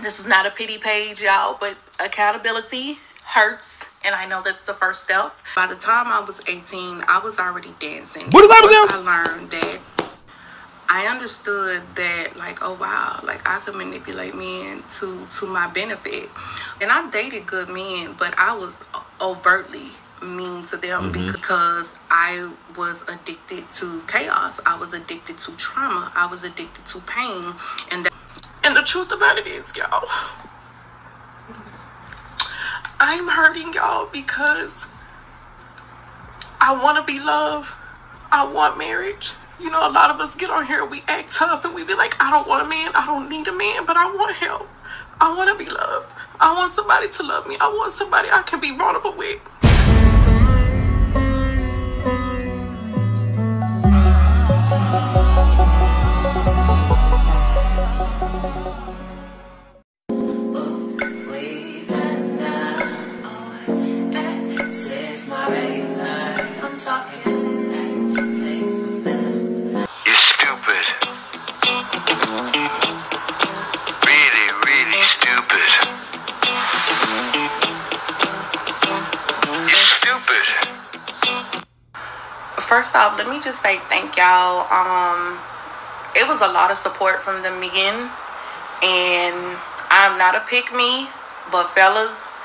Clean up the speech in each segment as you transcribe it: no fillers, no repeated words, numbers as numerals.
This is not a pity page, y'all, but accountability hurts. And I know that's the first step. By the time I was 18, I was already dancing. What is that? I learned that I understood that, like, oh wow, like I could manipulate men to my benefit. And I've dated good men, but I was overtly mean to them because I was addicted to chaos. I was addicted to trauma. I was addicted to pain. And the truth about it is, y'all, I'm hurting y'all because I want to be loved. I want marriage. You know, a lot of us get on here, we act tough, and we be like, I don't want a man, I don't need a man, but I want help. I want to be loved. I want somebody to love me. I want somebody I can be vulnerable with. First off, let me just say thank y'all. It was a lot of support from the men, and I'm not a pick-me, but fellas,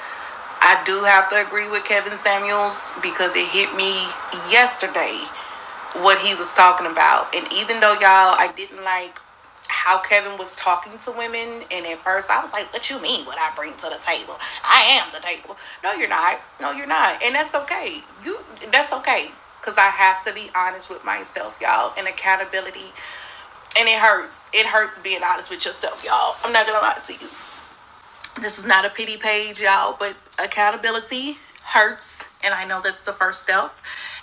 I do have to agree with Kevin Samuels because it hit me yesterday what he was talking about. And even though, y'all, I didn't like how Kevin was talking to women, and at first I was like, what you mean what I bring to the table? I am the table. No, you're not. No, you're not. And that's okay. That's okay. Because I have to be honest with myself, y'all, and accountability. And it hurts. It hurts being honest with yourself, y'all. I'm not going to lie to you. This is not a pity page, y'all, but accountability hurts. And I know that's the first step.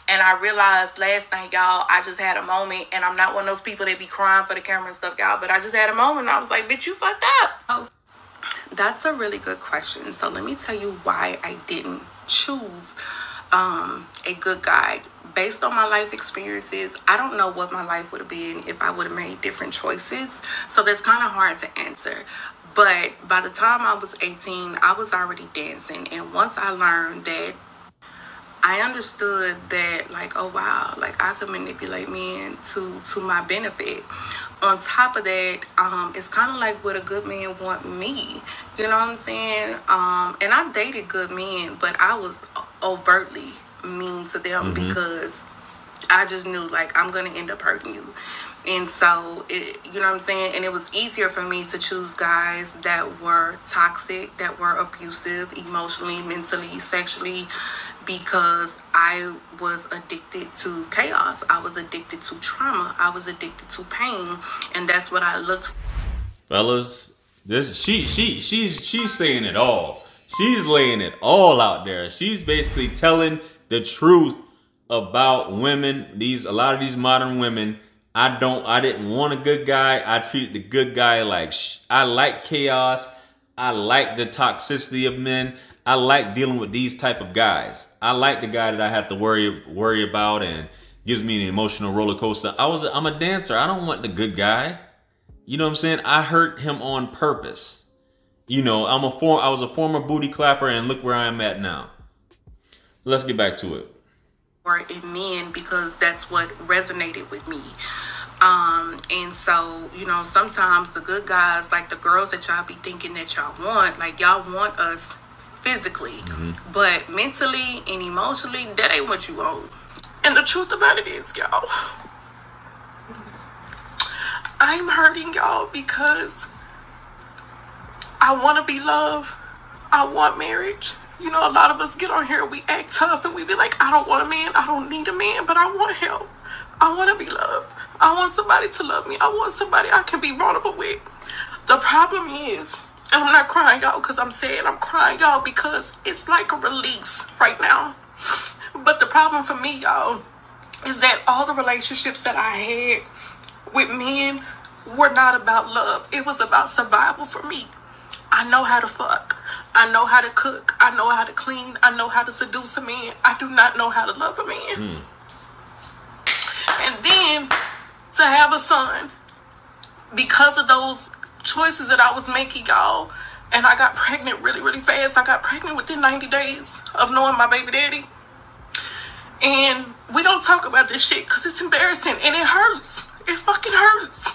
And I realized last night, y'all, I just had a moment. And I'm not one of those people that be crying for the camera and stuff, y'all. But I just had a moment. And I was like, bitch, you fucked up. Oh, that's a really good question. So let me tell you why I didn't choose a good guy. Based on my life experiences, I don't know what my life would have been if I would have made different choices. So that's kind of hard to answer. But by the time I was 18, I was already dancing. And once I learned that, I understood that, like, oh wow, like I could manipulate men to my benefit. On top of that, it's kind of like what a good man want me. You know what I'm saying? And I've dated good men, but I was overtly mean to them because I just knew, like, I'm gonna end up hurting you. And so you know what I'm saying? And it was easier for me to choose guys that were toxic, that were abusive emotionally, mentally, sexually, because I was addicted to chaos. I was addicted to trauma. I was addicted to pain, and that's what I looked for. Fellas, she's saying it all. She's laying it all out there. She's basically telling the truth about women. A lot of these modern women. I didn't want a good guy. I treated the good guy like I like chaos. I like the toxicity of men. I like dealing with these type of guys. I like the guy that I have to worry about and gives me an emotional roller coaster. I'm a dancer. I don't want the good guy. You know what I'm saying? I hurt him on purpose. You know, I was a former booty clapper, and look where I am at now. Let's get back to it. Or in men, because that's what resonated with me. And so, you know, sometimes the good guys, like the girls that y'all be thinking that y'all want, like y'all want us physically, but mentally and emotionally, that ain't what you want. And the truth about it is, y'all, I'm hurting y'all because I want to be loved. I want marriage. You know, a lot of us get on here, we act tough, and we be like, I don't want a man, I don't need a man, but I want help. I want to be loved. I want somebody to love me. I want somebody I can be vulnerable with. The problem is, and I'm not crying, y'all, because I'm saying I'm crying, y'all, because it's like a release right now. But the problem for me, y'all, is that all the relationships that I had with men were not about love. It was about survival for me. I know how to fuck. I know how to cook. I know how to clean. I know how to seduce a man. I do not know how to love a man. And then to have a son, because of those choices that I was making, y'all. And I got pregnant really, really fast. I got pregnant within 90 days of knowing my baby daddy. And we don't talk about this shit because it's embarrassing and it hurts. It fucking hurts.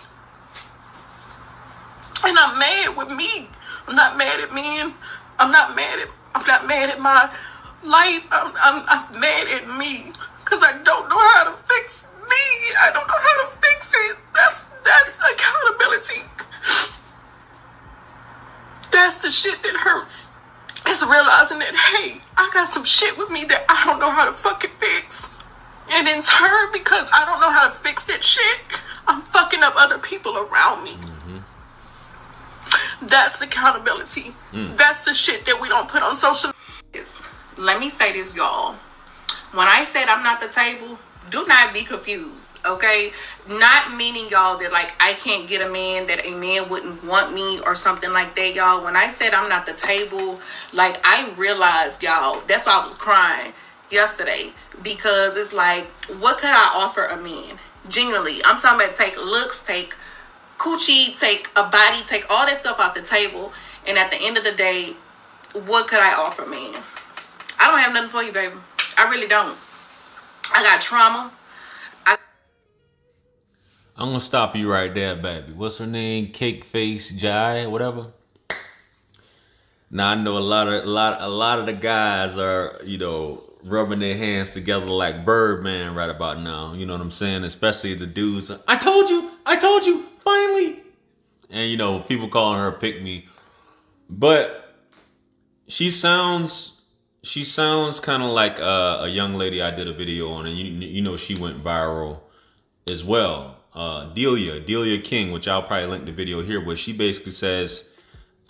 And I'm mad with me. I'm not mad at men. I'm not mad at my life. I'm mad at me because I don't know how to fix me. I don't know how to fix it. That's accountability. That's the shit that hurts. It's realizing that, hey, I got some shit with me that I don't know how to fucking fix. And in turn, because I don't know how to fix that shit, I'm fucking up other people around me. That's accountability. That's the shit that we don't put on social media. Let me say this, y'all. When I said I'm not the table, do not be confused, okay? Not meaning, y'all, that like I can't get a man, that a man wouldn't want me or something like that, y'all. When I said I'm not the table, like I realized, y'all, that's why I was crying yesterday, because it's like, what could I offer a man? Genuinely, I'm talking about take looks, take coochie, take a body, take all that stuff off the table, and at the end of the day, what could I offer me? I don't have nothing for you, baby. I really don't. I got trauma. I'm gonna stop you right there, baby. What's her name? Cake Face Jai, whatever. Now I know a lot of the guys are, you know, rubbing their hands together like Birdman right about now. You know what I'm saying? Especially the dudes. I told you, finally. And you know, people calling her pick me. But she sounds kind of like a young lady I did a video on, and you know she went viral as well. Delia King, which I'll probably link the video here, but she basically says,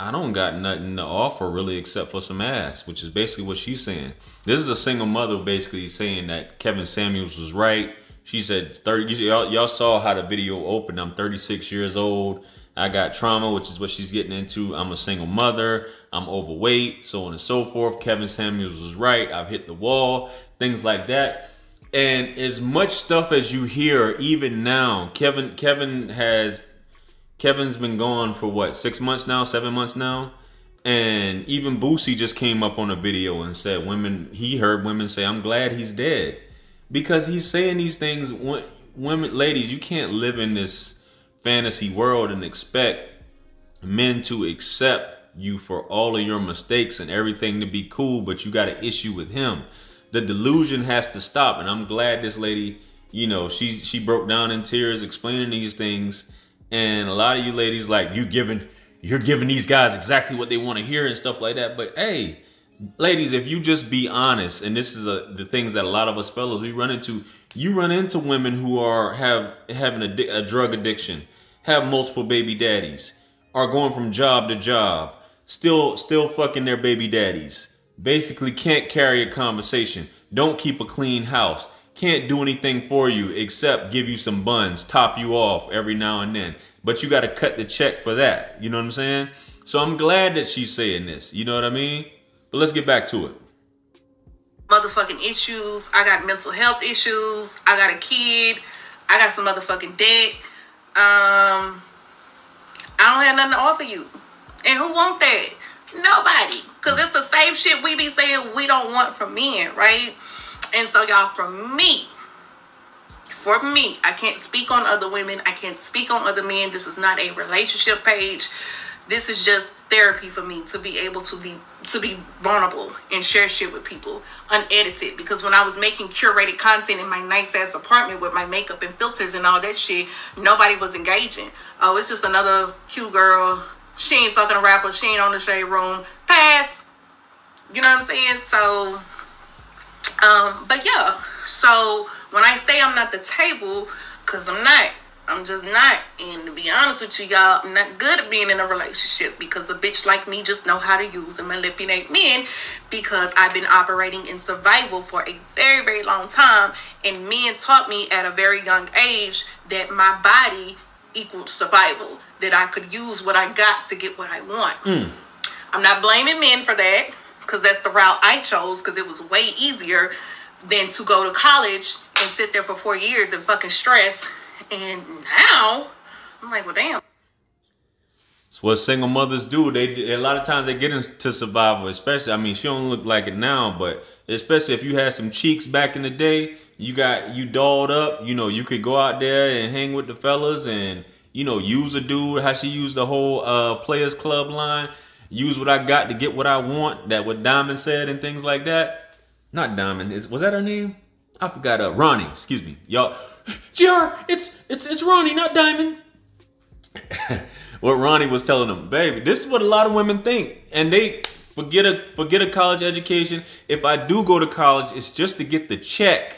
I don't got nothing to offer really except for some ass, which is basically what she's saying. This is a single mother basically saying that Kevin Samuels was right. She said, y'all saw how the video opened. I'm 36 years old. I got trauma, which is what she's getting into. I'm a single mother. I'm overweight, so on and so forth. Kevin Samuels was right. I've hit the wall, things like that. And as much stuff as you hear, even now, Kevin's been gone for what, 6 months now, 7 months now? And even Boosie just came up on a video and said he heard women say, I'm glad he's dead. Because he's saying these things, women, ladies, you can't live in this fantasy world and expect men to accept you for all of your mistakes and everything to be cool, but you got an issue with him. The delusion has to stop. And I'm glad this lady, you know, she broke down in tears explaining these things. And a lot of you ladies, like, you're giving these guys exactly what they want to hear and stuff like that. But hey, ladies, if you just be honest, and this is the things that a lot of us fellas we run into. You run into women who are having a drug addiction, have multiple baby daddies, are going from job to job, still fucking their baby daddies. Basically can't carry a conversation, don't keep a clean house, can't do anything for you except give you some buns, top you off every now and then. But you got to cut the check for that. You know what I'm saying? So I'm glad that she's saying this. You know what I mean? But let's get back to it. Motherfucking issues. I got mental health issues. I got a kid. I got some motherfucking debt. I don't have nothing to offer you. And who want that? Nobody. Because it's the same shit we be saying we don't want from men, right? And so, y'all, for me, I can't speak on other women. I can't speak on other men. This is not a relationship page. This is just therapy for me to be able to be vulnerable and share shit with people unedited. Because when I was making curated content in my nice ass apartment with my makeup and filters and all that shit, nobody was engaging. Oh, it's just another cute girl. She ain't fucking a rapper. She ain't on the shade room. Pass. You know what I'm saying? So, but yeah. So when I say I'm not the table, because I'm not. I'm just not. And to be honest with you, y'all, I'm not good at being in a relationship because a bitch like me just know how to use and manipulate men because I've been operating in survival for a very, very long time. And men taught me at a very young age that my body equaled survival, that I could use what I got to get what I want. I'm not blaming men for that because that's the route I chose because it was way easier than to go to college and sit there for 4 years and fucking stress. And now I'm like, well, damn. It's what single mothers do. A lot of times they get into survival, especially, I mean, she don't look like it now, but especially if you had some cheeks back in the day, you dolled up, you know, you could go out there and hang with the fellas and, you know, use a dude, how she used the whole Players Club line, use what I got to get what I want, that what Diamond said and things like that. Not Diamond, was that her name? I forgot, Ronnie, excuse me. Y'all, GR, it's Ronnie, not Diamond. What Ronnie was telling them, baby, this is what a lot of women think, and they forget a college education. If I do go to college, it's just to get the check,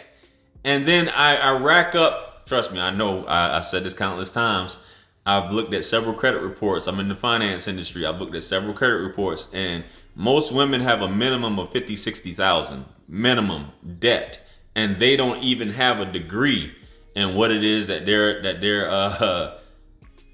and then I rack up. Trust me, I know. I've said this countless times. I've looked at several credit reports. I'm in the finance industry. I've looked at several credit reports, and most women have a minimum of 50, 60,000 minimum debt, and they don't even have a degree in what it is that they're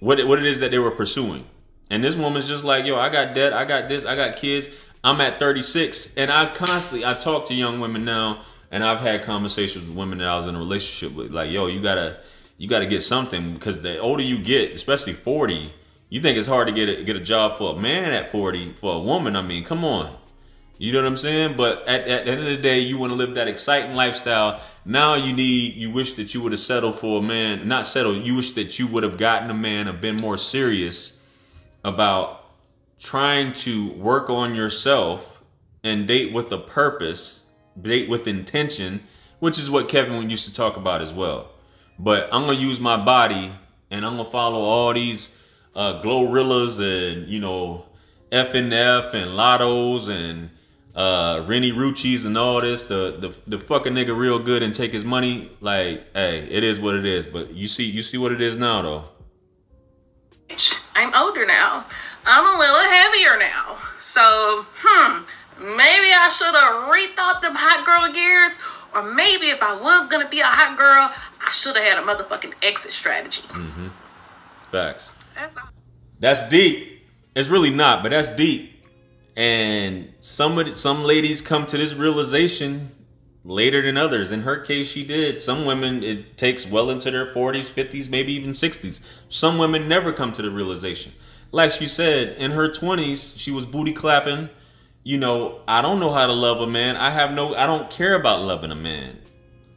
what it is that they were pursuing. And this woman's just like, yo, I got debt, I got this, I got kids. I'm at 36, and I talk to young women now, and I've had conversations with women that I was in a relationship with, like, yo, you gotta get something, because the older you get, especially 40, you think it's hard to get a job for a man at 40. For a woman, I mean, come on. You know what I'm saying? But at the end of the day, you want to live that exciting lifestyle. Now you wish that you would have settled for a man, not settled, you wish that you would have gotten a man or been more serious about trying to work on yourself and date with a purpose, date with intention, which is what Kevin used to talk about as well. But I'm going to use my body, and I'm going to follow all these Glorillas and, you know, F&F and Lottos and Rennie Rucci's and all this, the fucking nigga real good and take his money. Like, hey, it is what it is. But you see what it is now, though. I'm older now. I'm a little heavier now. So, maybe I should have rethought them hot girl years. Or maybe if I was gonna be a hot girl, I should have had a motherfucking exit strategy. Facts. That's deep. It's really not, but that's deep. And some ladies come to this realization later than others. In her case, she did. Some women, it takes well into their 40s, 50s, maybe even 60s. Some women never come to the realization. Like she said, in her 20s, she was booty clapping. You know, I don't know how to love a man. I don't care about loving a man.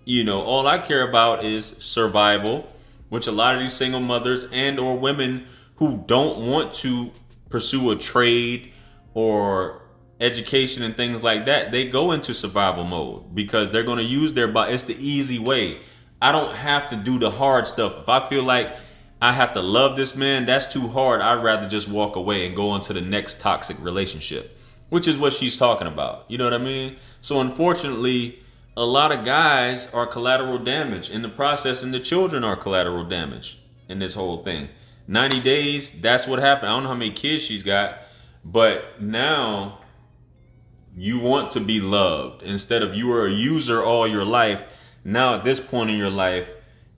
You know, all I care about is survival, which a lot of these single mothers and or women who don't want to pursue a trade or education and things like that, they go into survival mode because they're going to use their body. It's the easy way. I don't have to do the hard stuff. If I feel like I have to love this man, that's too hard. I'd rather just walk away and go on to the next toxic relationship, which is what she's talking about. You know what I mean? So unfortunately, a lot of guys are collateral damage in the process, and the children are collateral damage in this whole thing. 90 days, that's what happened. I don't know how many kids she's got, but now you want to be loved. Instead of you were a user all your life, now at this point in your life,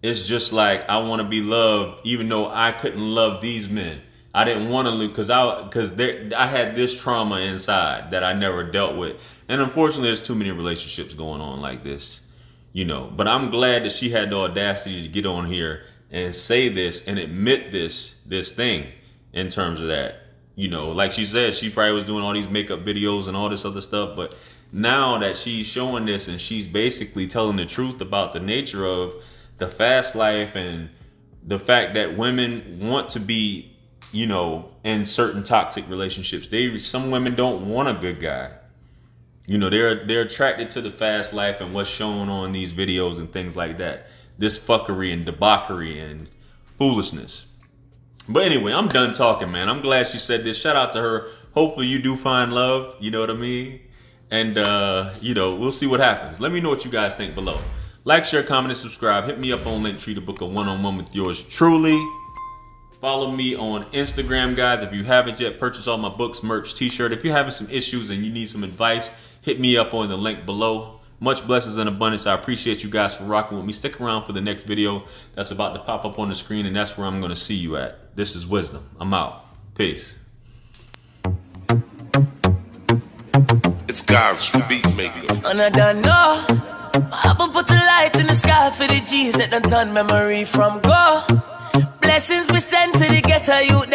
it's just like, I want to be loved, even though I couldn't love these men. I didn't want to lose because I had this trauma inside that I never dealt with. And unfortunately, there's too many relationships going on like this, you know. But I'm glad that she had the audacity to get on here and say this and admit this thing in terms of that. You know, like she said, she probably was doing all these makeup videos and all this other stuff. But now that she's showing this and she's basically telling the truth about the nature of the fast life and the fact that women want to be, you know, in certain toxic relationships. Some women don't want a good guy. You know, they're attracted to the fast life and what's shown on these videos and things like that. This fuckery and debauchery and foolishness. But anyway, I'm done talking, man. I'm glad she said this. Shout out to her. Hopefully you do find love. You know what I mean? And, you know, we'll see what happens. Let me know what you guys think below. Like, share, comment, and subscribe. Hit me up on Linktree to book a one-on-one with yours truly. Follow me on Instagram, guys. If you haven't yet, purchase all my books, merch, t-shirt. If you're having some issues and you need some advice, hit me up on the link below. Much blessings and abundance. I appreciate you guys for rocking with me. Stick around for the next video that's about to pop up on the screen, and that's where I'm going to see you at. This is Wisdom. I'm out. Peace. It's God's beat maker. And I don't know. I haven't put a light in the sky for the G's that done turn memory from go. Blessings we send to the ghetto youth.